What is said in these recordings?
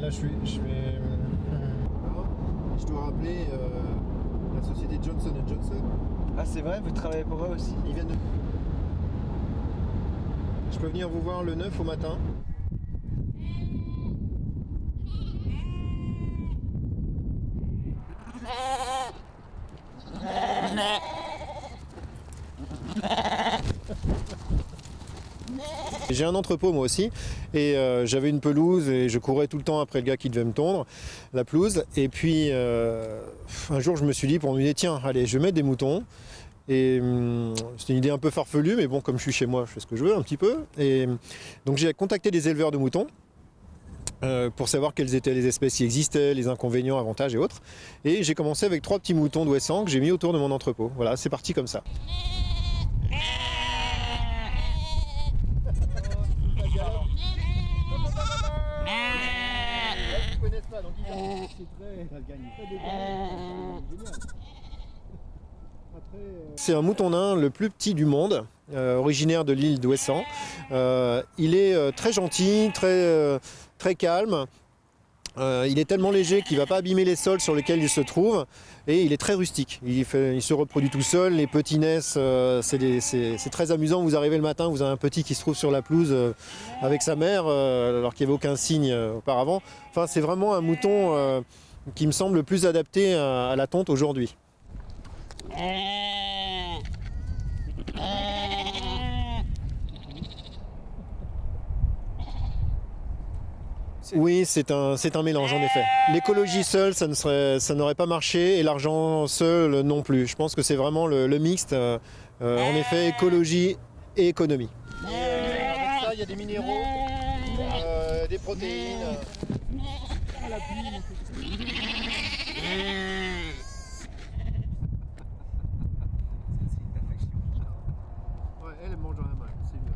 Là, je dois rappeler la société Johnson & Johnson. Ah, c'est vrai, vous travaillez pour eux aussi? Ils viennent de... Je peux venir vous voir le 9 au matin. J'ai un entrepôt moi aussi et j'avais une pelouse et je courais tout le temps après le gars qui devait me tondre la pelouse et puis un jour je me suis dit pour m'aider, tiens allez je vais mettre des moutons et c'était une idée un peu farfelue mais bon comme je suis chez moi je fais ce que je veux un petit peu et donc j'ai contacté des éleveurs de moutons pour savoir quelles étaient les espèces qui existaient, les inconvénients, avantages et autres et j'ai commencé avec 3 petits moutons d'Ouessant que j'ai mis autour de mon entrepôt. Voilà, c'est parti comme ça. C'est un mouton nain le plus petit du monde, originaire de l'île d'Ouessant. Il est très gentil, très calme. Il est tellement léger qu'il ne va pas abîmer les sols sur lesquels il se trouve et il est très rustique. Il se reproduit tout seul, les petits naissent, c'est très amusant. Vous arrivez le matin, vous avez un petit qui se trouve sur la pelouse avec sa mère alors qu'il n'y avait aucun signe auparavant. Enfin, c'est vraiment un mouton qui me semble le plus adapté à la tonte aujourd'hui. Oui, c'est un mélange en effet. L'écologie seule, ça n'aurait pas marché et l'argent seul non plus. Je pense que c'est vraiment le mixte, en effet, écologie et économie. Avec ça, il y a des minéraux, des protéines. Ouais, elle mange un mal, c'est mieux.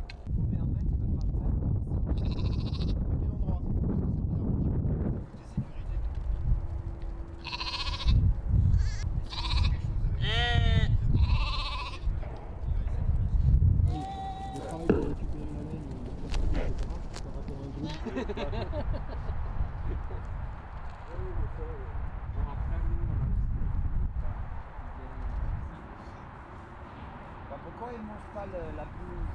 Pourquoi ils ne mangent pas la pelouse?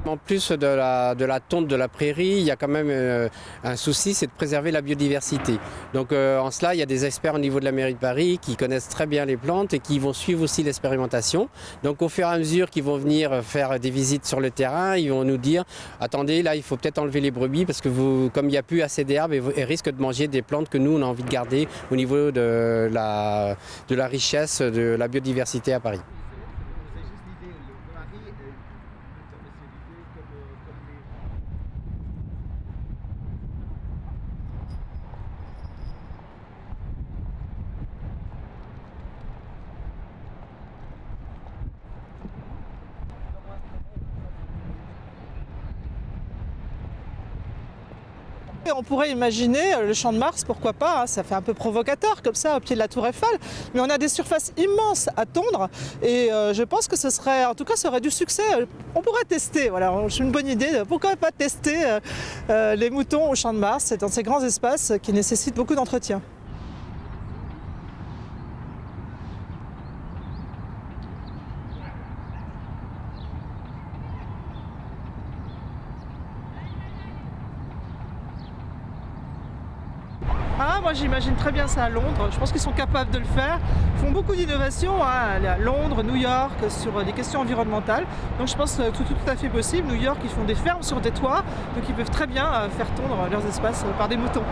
En plus de la tonte de la prairie, il y a quand même un souci, c'est de préserver la biodiversité. Donc en cela, il y a des experts au niveau de la mairie de Paris qui connaissent très bien les plantes et qui vont suivre aussi l'expérimentation. Donc au fur et à mesure qu'ils vont venir faire des visites sur le terrain, ils vont nous dire « Attendez, là il faut peut-être enlever les brebis parce que comme il n'y a plus assez d'herbes, elles risquent de manger des plantes que nous on a envie de garder au niveau de la richesse, de la biodiversité à Paris. » On pourrait imaginer le Champ de Mars, pourquoi pas, hein, ça fait un peu provocateur comme ça au pied de la Tour Eiffel, mais on a des surfaces immenses à tondre et je pense que ce serait, en tout cas, ça aurait du succès. On pourrait tester, voilà, c'est une bonne idée, pourquoi pas tester les moutons au Champ de Mars, c'est dans ces grands espaces qui nécessitent beaucoup d'entretien. Ah, moi j'imagine très bien ça à Londres, je pense qu'ils sont capables de le faire. Ils font beaucoup d'innovations hein, à Londres, New York, sur des questions environnementales. Donc je pense que tout à fait possible. New York, ils font des fermes sur des toits, donc ils peuvent très bien faire tondre leurs espaces par des moutons.